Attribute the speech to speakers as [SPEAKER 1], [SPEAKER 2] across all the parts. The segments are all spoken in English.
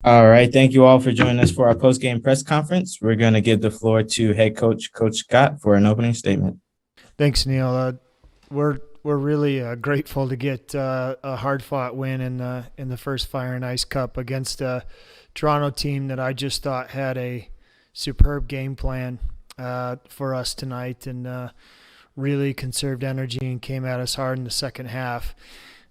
[SPEAKER 1] All right. Thank you all for joining us for our post-game press conference. We're going to give the floor to head coach, Coach Scott, for an opening statement.
[SPEAKER 2] Thanks, Neil. We're really grateful to get a hard-fought win in the first Fire and Ice Cup against a Toronto team that I just thought had a superb game plan for us tonight, and really conserved energy and came at us hard in the second half.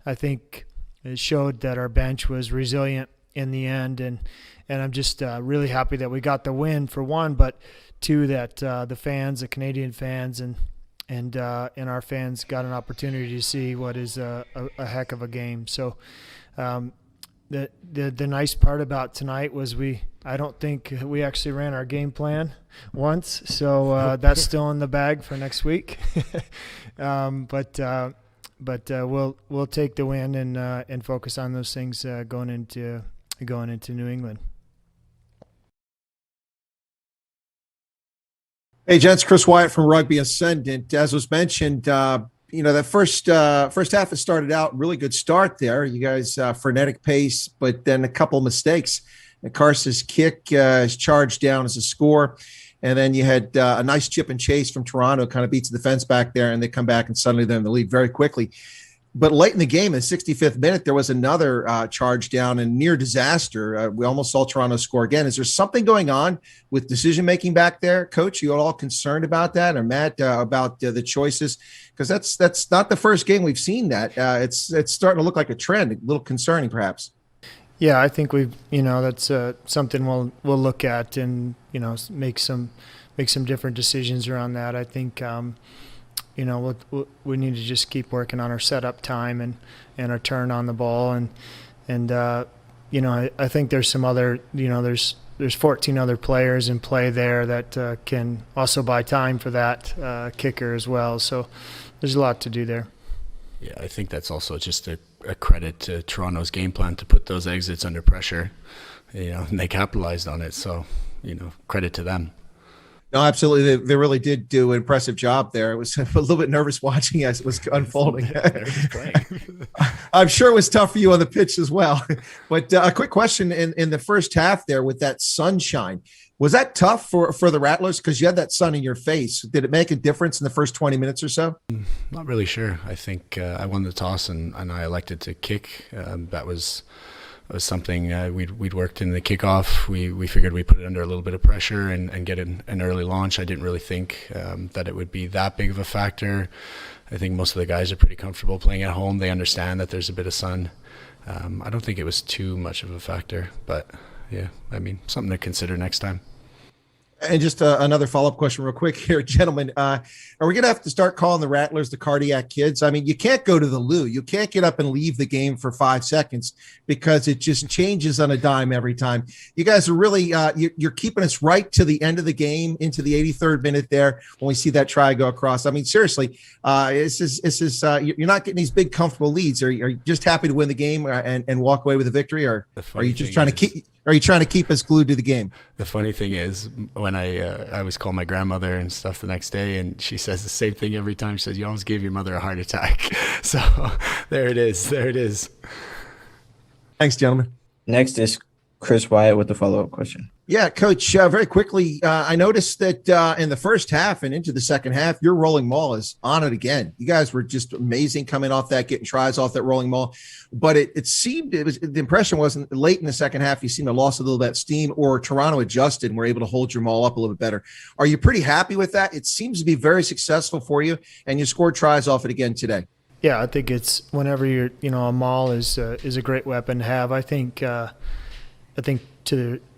[SPEAKER 2] I think it showed that our bench was resilient in the end, and I'm just really happy that we got the win, for one, but two, that the fans, the Canadian fans, and our fans got an opportunity to see what is a heck of a game. So the nice part about tonight was I don't think we actually ran our game plan once, so that's still in the bag for next week. But we'll take the win and focus on those things going into New England.
[SPEAKER 3] Hey, gents, Chris Wyatt from Rugby Ascendant. As was mentioned, that first half has started out really good start there. You guys frenetic pace, but then a couple mistakes. And Carson's kick is charged down as a score. And then you had a nice chip and chase from Toronto, kind of beats the defense back there, and they come back and suddenly they're in the lead very quickly. But late in the game, in the 65th minute, there was another charge down and near disaster. We almost saw Toronto score again. Is there something going on with decision-making back there, Coach? You all concerned about that, or Matt, about the choices? Because that's not the first game we've seen that. It's starting to look like a trend, a little concerning perhaps.
[SPEAKER 2] Yeah, I think that's something we'll look at and, make some different decisions around that. I think, we need to just keep working on our setup time and our turn on the ball. And I think there's some other, there's 14 other players in play there that can also buy time for that kicker as well. So there's a lot to do there.
[SPEAKER 4] Yeah, I think that's also just a credit to Toronto's game plan to put those exits under pressure, and they capitalized on it. So, credit to them.
[SPEAKER 3] No, absolutely. They really did do an impressive job there. It was a little bit nervous watching as it was unfolding. I'm sure it was tough for you on the pitch as well. But a quick question in the first half there with that sunshine. Was that tough for the Rattlers? Because you had that sun in your face. Did it make a difference in the first 20 minutes or so?
[SPEAKER 4] Not really sure. I think I won the toss and I elected to kick. That was something we'd worked in the kickoff. We figured we'd put it under a little bit of pressure and get an early launch. I didn't really think that it would be that big of a factor. I think most of the guys are pretty comfortable playing at home. They understand that there's a bit of sun. I don't think it was too much of a factor, but yeah, something to consider next time.
[SPEAKER 3] And just another follow-up question real quick here, gentlemen. Are we going to have to start calling the Rattlers the cardiac kids? You can't go to the loo. You can't get up and leave the game for 5 seconds because it just changes on a dime every time. You guys are really you're keeping us right to the end of the game, into the 83rd minute there when we see that try go across. Seriously, this is you're not getting these big comfortable leads. Are you just happy to win the game and walk away with a victory, or are you just trying to keep? Are you trying to keep us glued to the game?
[SPEAKER 4] The funny thing is, when I was calling my grandmother and stuff the next day, and she says the same thing every time. She says, "You almost gave your mother a heart attack." So there it is. There it is.
[SPEAKER 3] Thanks, gentlemen.
[SPEAKER 1] Next is Chris Wyatt with the follow-up question.
[SPEAKER 3] Yeah, Coach, very quickly, I noticed that in the first half and into the second half, your rolling maul is on it again. You guys were just amazing coming off that, getting tries off that rolling maul. But the impression wasn't late in the second half, you seemed to lost a little bit of steam, or Toronto adjusted and were able to hold your maul up a little bit better. Are you pretty happy with that? It seems to be very successful for you, and you scored tries off it again today.
[SPEAKER 2] Yeah, I think it's whenever you're, a maul is a great weapon to have. I think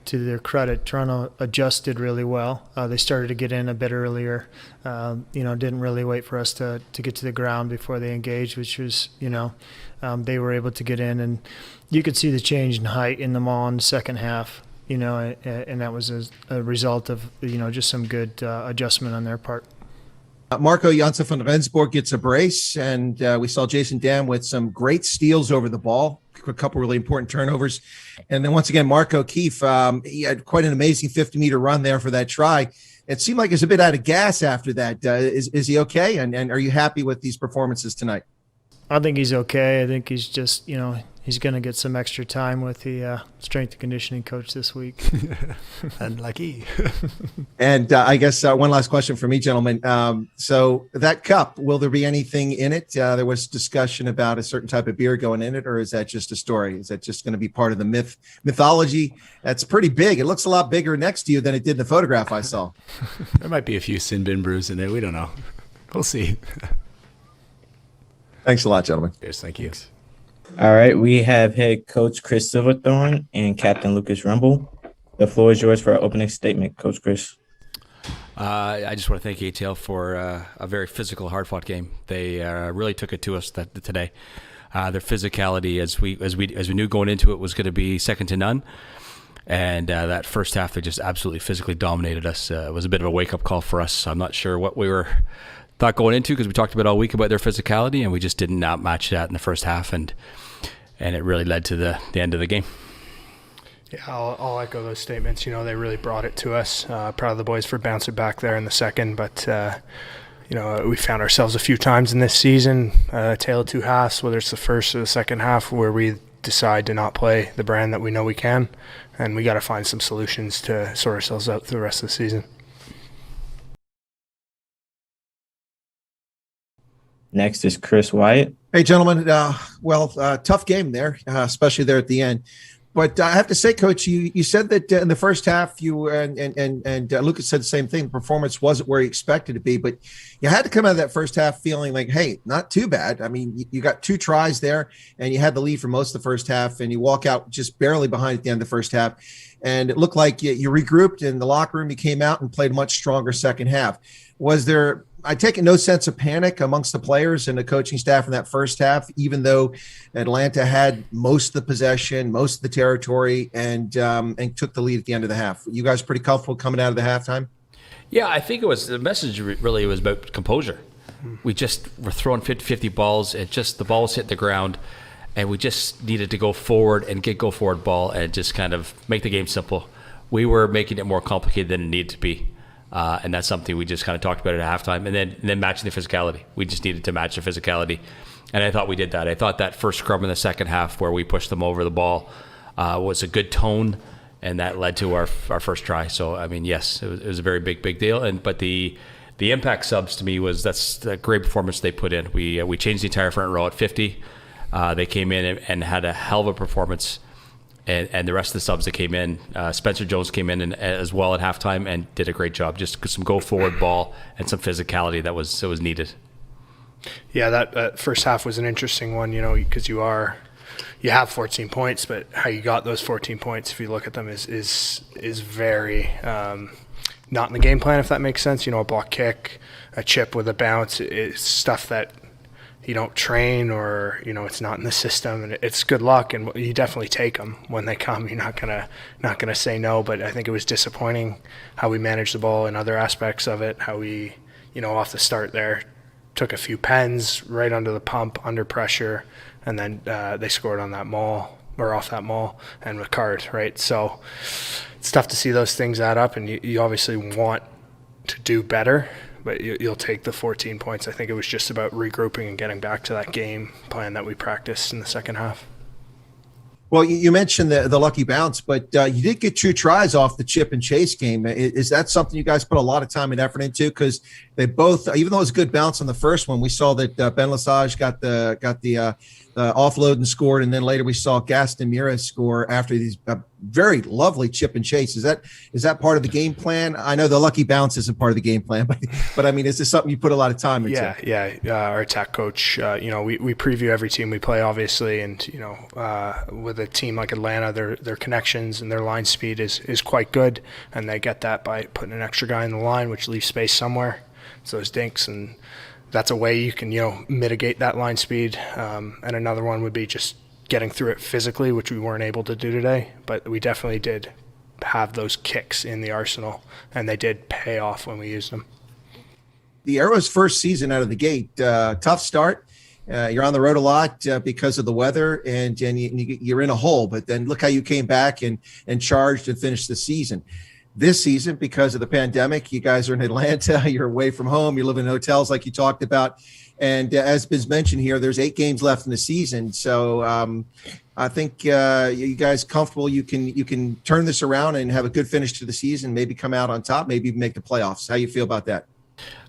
[SPEAKER 2] to their credit, Toronto adjusted really well. They started to get in a bit earlier. Didn't really wait for us to get to the ground before they engaged, which was, they were able to get in, and you could see the change in height in the maul in the second half. And that was a result of just some good adjustment on their part.
[SPEAKER 3] Marco Janssen van Rensburg gets a brace, and we saw Jason Dam with some great steals over the ball, a couple really important turnovers. And then once again, Marco Keefe, he had quite an amazing 50-meter run there for that try. It seemed like he was a bit out of gas after that. Is he okay? And are you happy with these performances tonight?
[SPEAKER 2] I think he's okay. I think he's just, he's going to get some extra time with the strength and conditioning coach this week.
[SPEAKER 4] Unlucky.
[SPEAKER 3] And I guess one last question for me, gentlemen. So that cup, will there be anything in it? There was discussion about a certain type of beer going in it, or is that just a story? Is that just going to be part of the mythology? That's pretty big. It looks a lot bigger next to you than it did in the photograph I saw.
[SPEAKER 4] There might be a few sin bin brews in there. We don't know. We'll see.
[SPEAKER 3] Thanks a lot, gentlemen.
[SPEAKER 4] Yes, thank you.
[SPEAKER 1] All right, we have head coach Chris Silverthorne and captain Lucas Rumble. The floor is yours for our opening statement, Coach Chris.
[SPEAKER 5] I just want to thank ATL for a very physical, hard-fought game. They really took it to us today. Their physicality, as we knew going into it, was going to be second to none. And that first half, they just absolutely physically dominated us. It was a bit of a wake-up call for us. I'm not sure what we thought going into, because we talked about all week about their physicality, and we just did not match that in the first half, and it really led to the end of the game.
[SPEAKER 6] Yeah, I'll echo those statements. You know, they really brought it to us. Proud of the boys for bouncing back there in the second, but you know, we found ourselves a few times in this season, tale of two halves, whether it's the first or the second half, where we decide to not play the brand that we know we can, and we got to find some solutions to sort ourselves out through the rest of the season.
[SPEAKER 1] Next is Chris Wyatt.
[SPEAKER 3] Hey, gentlemen. Tough game there, especially there at the end. But I have to say, Coach, you said that in the first half, you and Lucas said the same thing. The performance wasn't where you expected to be, but you had to come out of that first half feeling like, hey, not too bad. I mean, you got 2 tries there, and you had the lead for most of the first half, and you walk out just barely behind at the end of the first half. And it looked like you regrouped in the locker room. You came out and played a much stronger second half. Was there, I take it, no sense of panic amongst the players and the coaching staff in that first half, even though Atlanta had most of the possession, most of the territory, and took the lead at the end of the half? You guys pretty comfortable coming out of the halftime?
[SPEAKER 5] Yeah, I think the message really was about composure. We just were throwing 50-50 balls, and just the balls hit the ground, and we just needed to go forward and get go forward ball and just kind of make the game simple. We were making it more complicated than it needed to be. And that's something we just kind of talked about at halftime, and then matching the physicality. We just needed to match the physicality, and I thought we did that. I thought that first scrum in the second half, where we pushed them over the ball, was a good tone, and that led to our first try. So I mean, yes, it was a very big deal. But the impact subs, to me, that's a great performance they put in. We changed the entire front row at 50. They came in and had a hell of a performance. And the rest of the subs that came in, Spencer Jones came in as well at halftime and did a great job. Just some go forward ball and some physicality that was needed.
[SPEAKER 6] Yeah, that first half was an interesting one, you know, because you have 14 points, but how you got those 14 points, if you look at them, is very not in the game plan, if that makes sense. You know, a block kick, a chip with a bounce, is stuff that you don't train, or you know, it's not in the system, and it's good luck, and you definitely take them when they come. You're not gonna say no. But I think it was disappointing how we managed the ball in other aspects of it. How we, you know, off the start there, took a few pens right under the pump, under pressure, and then they scored on that maul, or off that maul, and with card, right? So it's tough to see those things add up, and you obviously want to do better, but you'll take the 14 points. I think it was just about regrouping and getting back to that game plan that we practiced in the second half.
[SPEAKER 3] Well, you mentioned the lucky bounce, but you did get 2 tries off the chip and chase game. Is that something you guys put a lot of time and effort into? Because they both, even though it was a good bounce on the first one, we saw that Ben Lesage got the offload and scored, and then later we saw Gaston Mira score after these very lovely chip and chase. Is that part of the game plan? I know the lucky bounce isn't part of the game plan, but I mean, is this something you put a lot of time into?
[SPEAKER 6] Yeah. Our attack coach, you know, we preview every team we play, obviously, and you know, with a team like Atlanta, their connections and their line speed is quite good, and they get that by putting an extra guy in the line, which leaves space somewhere. So those dinks, and that's a way you can, you know, mitigate that line speed. And another one would be just getting through it physically, which we weren't able to do today, but we definitely did have those kicks in the arsenal, and they did pay off when we used them.
[SPEAKER 3] The Arrows' first season out of the gate, tough start. You're on the road a lot because of the weather, and you're in a hole, but then look how you came back and charged and finished the season. this season because of the pandemic. You guys are in Atlanta. You're away from home. You live in hotels like you talked about. And as Biz mentioned here, there's 8 games left in the season. So I think you guys comfortable. You can turn this around and have a good finish to the season, maybe come out on top, maybe even make the playoffs. How you feel about that?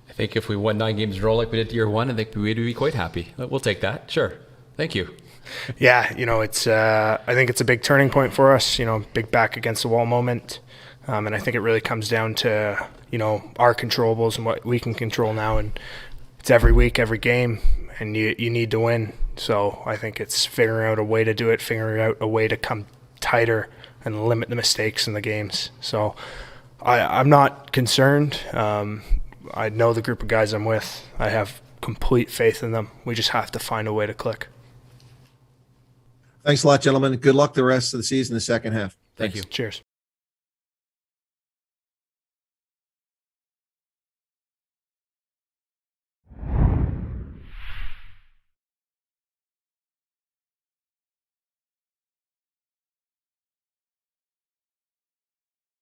[SPEAKER 5] I think if we won 9 games in a row like we did year one, I think we'd be quite happy. We'll take that. Sure. Thank you.
[SPEAKER 6] Yeah, it's I think it's a big turning point for us, big back against the wall moment. And I think it really comes down to, our controllables and what we can control now. And it's every week, every game, and you need to win. So I think it's figuring out a way to do it, figuring out a way to come tighter and limit the mistakes in the games. So I'm not concerned. I know the group of guys I'm with. I have complete faith in them. We just have to find a way to click.
[SPEAKER 3] Thanks a lot, gentlemen. Good luck the rest of the season, the second half.
[SPEAKER 5] Thank you.
[SPEAKER 6] Cheers.